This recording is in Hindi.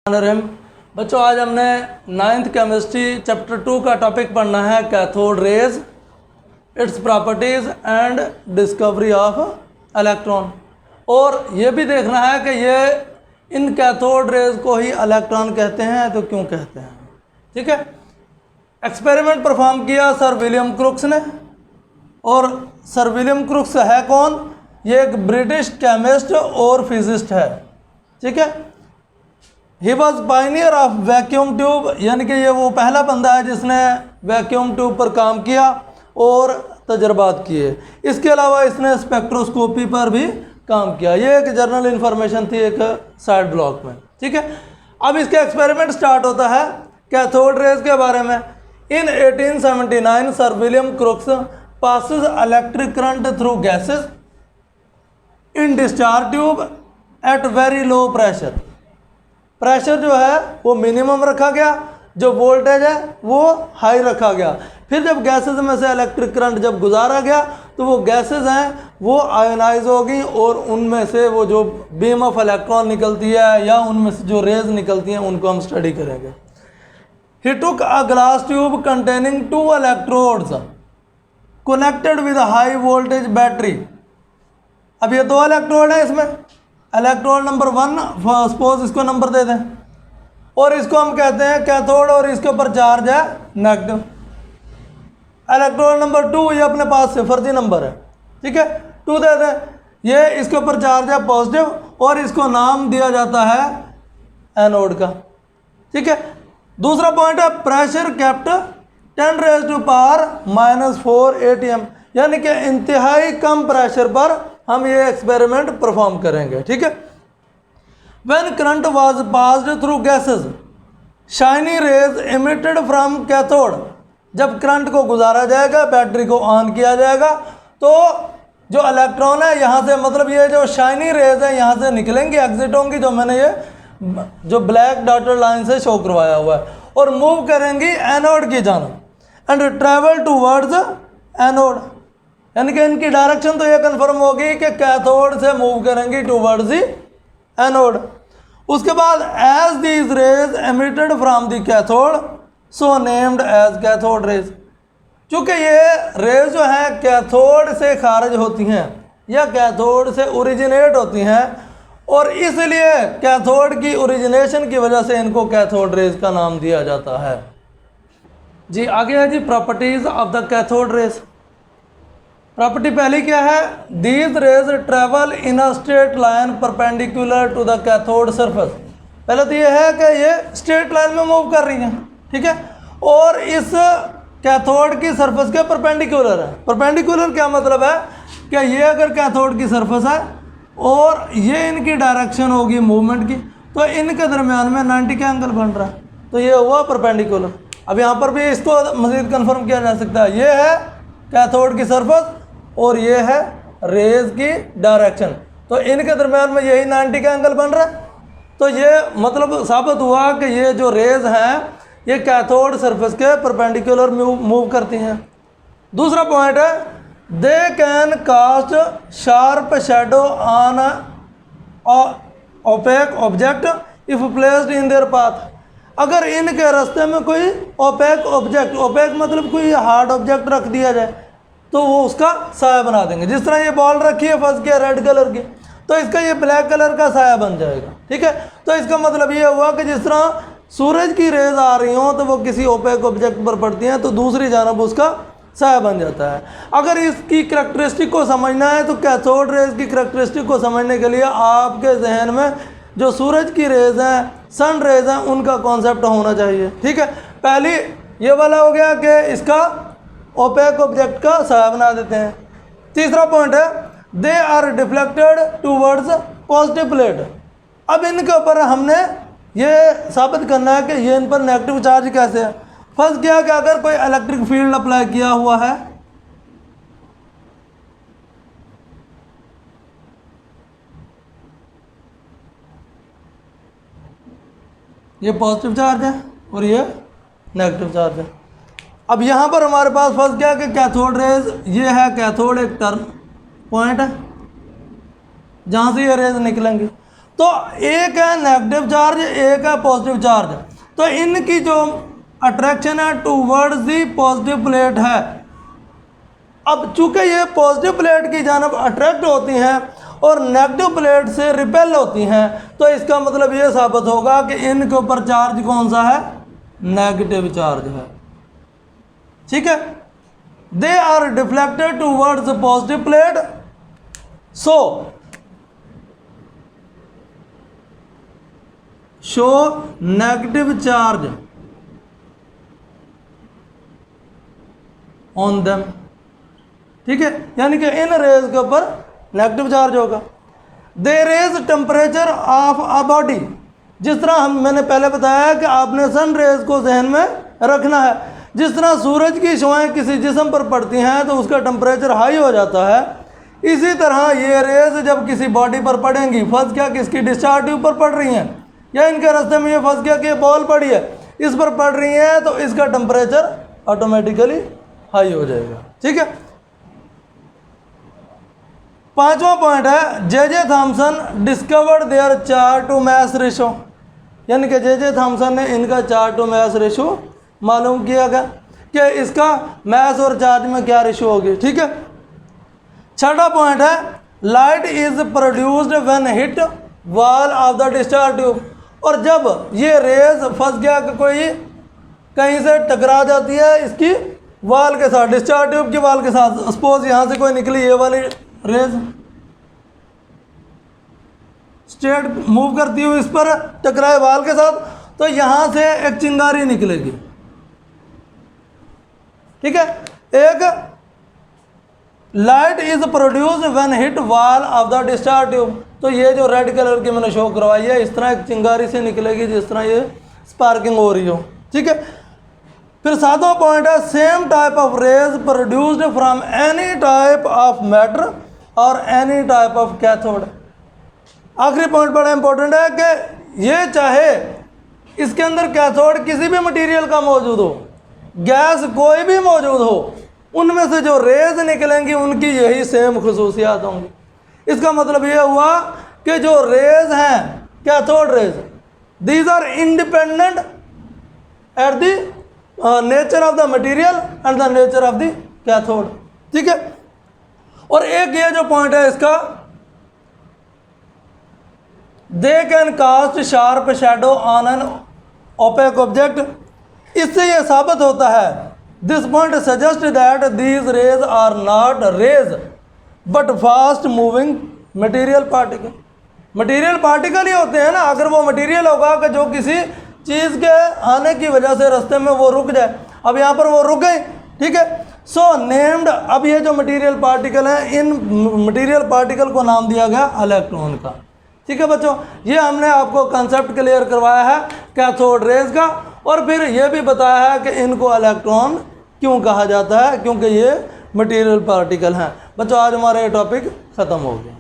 रहीम। बच्चों आज हमने 9th केमिस्ट्री चैप्टर 2 का टॉपिक पढ़ना है cathode rays, it's properties and discovery of electron. और ये भी देखना है कि ये इन कैथोड रेज को ही इलेक्ट्रॉन कहते हैं तो क्यों कहते हैं। ठीक है, एक्सपेरिमेंट परफॉर्म किया सर विलियम क्रुक्स ने। और सर विलियम क्रुक्स है कौन? ये एक ब्रिटिश केमिस्ट और फिजिस्ट है। ठीक है, he was Pioneer of vacuum tube, यानी कि ये वो पहला बंदा है जिसने वैक्यूम ट्यूब पर काम किया और तजर्बात किए। इसके अलावा इसने स्पेक्ट्रोस्कोपी पर भी काम किया। ये एक जर्नल इंफॉर्मेशन थी एक साइड ब्लॉक में। ठीक है, अब इसके एक्सपेरिमेंट स्टार्ट होता है कैथोड रेज के बारे में। इन 1879 sir William crooks passes electric current through gases in discharge tube at very low pressure। Pressure जो है वो मिनिमम रखा गया, जो वोल्टेज है वो हाई रखा गया। फिर जब गैसेस में से इलेक्ट्रिक करंट जब गुजारा गया तो वो गैसेस हैं वो आयोनाइज हो गई और उनमें से वो जो बीम ऑफ इलेक्ट्रॉन निकलती है या उनमें से जो रेज निकलती हैं उनको हम स्टडी करेंगे। He took a glass tube containing 2 electrodes connected with high voltage battery. अब ये 2 इलेक्ट्रोड है, इसमें इलेक्ट्रोड नंबर 1 सपोज इसको नंबर दे दें और इसको हम कहते हैं कैथोड और इसके ऊपर चार्ज है नेगेटिव। इलेक्ट्रोड नंबर 2 ये अपने पास से फर्जी नंबर है। ठीक है, 2 दे दें, ये इसके ऊपर चार्ज है पॉजिटिव और इसको नाम दिया जाता है एनोड का। ठीक है, दूसरा पॉइंट है pressure kept 10 raised to power -4 atm, यानी कि इंतहाई कम प्रेशर पर हम ये एक्सपेरिमेंट परफॉर्म करेंगे। ठीक है, when current was passed through gases shiny rays emitted from cathode. जब करंट को गुजारा जाएगा, बैटरी को ऑन किया जाएगा तो जो इलेक्ट्रॉन है यहाँ से, मतलब ये जो शाइनी रेज है यहाँ से निकलेंगी, एग्जिट होंगी, जो मैंने ये जो ब्लैक डॉटेड लाइन से शो करवाया हुआ है, और मूव करेंगी एनोड की जानब एंड ट्रेवल टूवर्ड्स एनोड। यानी कि इनकी डायरेक्शन तो ये कंफर्म होगी कि कैथोड से मूव करेंगी टूवर्ड्स दी एनोड। उसके बाद as these rays emitted from the cathode so named as cathode rays. चूँकि ये रेज जो हैं कैथोड से खारिज होती हैं या कैथोड से ओरिजिनेट होती हैं और इसलिए कैथोड की ओरिजिनेशन की वजह से इनको कैथोड रेज का नाम दिया जाता है। जी आगे है जी properties of the cathode rays. Property पहली क्या है? These rays travel in a straight line perpendicular to the cathode surface. पहले तो ये है कि ये स्ट्रेट लाइन में मूव कर रही हैं। ठीक है, और इस कैथोड की सरफेस के परपेंडिकुलर है। परपेंडिकुलर क्या मतलब है कि ये अगर कैथोड की सरफेस है और ये इनकी डायरेक्शन होगी मूवमेंट की, तो इनके दरमियान में 90 का एंगल बन रहा है, तो ये हुआ परपेंडिकुलर। अब यहाँ पर भी इसको मज़ीद कंफर्म किया जा सकता है। ये है कैथोड की सरफेस और ये है रेज की डायरेक्शन, तो इनके दरमियान में यही 90 का एंगल बन रहा है। तो ये मतलब साबित हुआ कि ये जो रेज हैं ये कैथोड सरफेस के परपेंडिकुलर मूव करती हैं। दूसरा पॉइंट है they can cast sharp shadow on opaque object if placed in their path. अगर इनके रास्ते में कोई ओपेक ऑब्जेक्ट, ओपेक मतलब कोई हार्ड ऑब्जेक्ट रख दिया जाए तो वो उसका साया बना देंगे। जिस तरह ये बॉल रखी है फंस के रेड कलर की, तो इसका ये ब्लैक कलर का साया बन जाएगा। ठीक है, तो इसका मतलब ये हुआ कि जिस तरह सूरज की रेज आ रही हों तो वो किसी ओपेक ऑब्जेक्ट पर पड़ती हैं तो दूसरी जानब उसका साया बन जाता है। अगर इसकी करैक्टरिस्टिक को समझना है तो कैथोड रेज की करैक्टरिस्टिक को समझने के लिए आपके जहन में जो सूरज की रेज हैं, सन रेज हैं, उनका कॉन्सेप्ट होना चाहिए। ठीक है, पहली ये वाला हो गया कि इसका ओपेक ऑब्जेक्ट का साया बना देते हैं। तीसरा पॉइंट है they are deflected towards positive plate. अब इनके ऊपर हमने ये साबित करना है कि ये इन पर नेगेटिव चार्ज कैसे है। फर्स्ट क्या कि अगर कोई इलेक्ट्रिक फील्ड अप्लाई किया हुआ है, ये पॉजिटिव चार्ज है और ये नेगेटिव चार्ज है। अब यहाँ पर हमारे पास फर्स्ट क्या कि कैथोड रेज, ये है कैथोड एक टर्म पॉइंट है जहाँ से ये रेज निकलेंगी। तो एक है नेगेटिव चार्ज, एक है पॉजिटिव चार्ज। तो इनकी जो अट्रैक्शन है टूवर्ड्स दी पॉजिटिव प्लेट है। अब चूंकि ये पॉजिटिव प्लेट की जानब अट्रैक्ट होती हैं और नेगेटिव प्लेट से रिपेल होती हैं, तो इसका मतलब ये साबित होगा कि इनके ऊपर चार्ज कौन सा है, नेगेटिव चार्ज है। ठीक है, they are deflected towards positive plate, so show negative charge on them. ठीक है, यानी कि इन रेज के ऊपर नेगेटिव चार्ज होगा। They raise temperature of a body, जिस तरह मैंने पहले बताया कि आपने सन रेज को जहन में रखना है। जिस तरह सूरज की शुआएं किसी जिस्म पर पड़ती हैं तो उसका टेम्परेचर हाई हो जाता है, इसी तरह ये रेज जब किसी बॉडी पर पड़ेंगी, फंस गया कि इसकी डिस्चार्ज ट्यूब पर पड़ रही हैं या इनके रास्ते में ये फंस गया कि बॉल पड़ी है, इस पर पड़ रही है, तो इसका टेम्परेचर ऑटोमेटिकली हाई हो जाएगा। ठीक है, पांचवा पॉइंट है J Thomson discovered their charge to mass ratio, यानी कि जे थॉमसन ने इनका चार्ज टू मैस रेशो मालूम किया गया कि इसका मैस और चार्ज में क्या रेशो होगी। ठीक है, छठा पॉइंट है light is produced when hit wall of the discharge tube, और जब ये रेज फंस गया कि कोई कहीं से टकरा जाती है इसकी वाल के साथ, डिस्चार्ज ट्यूब की वाल के साथ, सपोज यहाँ से कोई निकली ये वाली रेज स्ट्रेट मूव करती हुई इस पर टकराए वाल के साथ, तो यहाँ से एक चिंगारी निकलेगी। ठीक है, एक light is produced when hit wall of the discharge tube, तो ये जो रेड कलर की मैंने शो करवाई है इस तरह एक चिंगारी से निकलेगी जिस तरह ये स्पार्किंग हो रही हो। ठीक है, फिर सातवां पॉइंट है same type of rays produced from any type of matter और एनी टाइप ऑफ कैथोड। आखिरी पॉइंट बड़ा इंपॉर्टेंट है कि ये चाहे इसके अंदर कैथोड किसी भी मटेरियल का मौजूद हो, गैस कोई भी मौजूद हो, उनमें से जो रेज निकलेंगी उनकी यही सेम खुसूसियात होंगी। इसका मतलब ये हुआ कि जो रेज हैं cathode rays, these are independent at the nature of the material and the nature of the cathode. ठीक है, और एक ये जो पॉइंट है इसका, they can cast sharp shadow on an opaque object, इससे यह साबित होता है, this point suggest that these rays are not rays but fast moving material particle. Material particle ही होते हैं ना, अगर वो मटेरियल होगा कि जो किसी चीज़ के आने की वजह से रास्ते में वो रुक जाए, अब यहाँ पर वो रुक गई। ठीक है, सो नेम्ड, अब ये जो मटेरियल पार्टिकल हैं इन मटेरियल पार्टिकल को नाम दिया गया इलेक्ट्रॉन का। ठीक है बच्चों, ये हमने आपको कंसेप्ट क्लियर करवाया है कैथोड रेज का, और फिर ये भी बताया है कि इनको इलेक्ट्रॉन क्यों कहा जाता है, क्योंकि ये मटेरियल पार्टिकल हैं। बच्चों आज हमारा ये टॉपिक ख़त्म हो गया।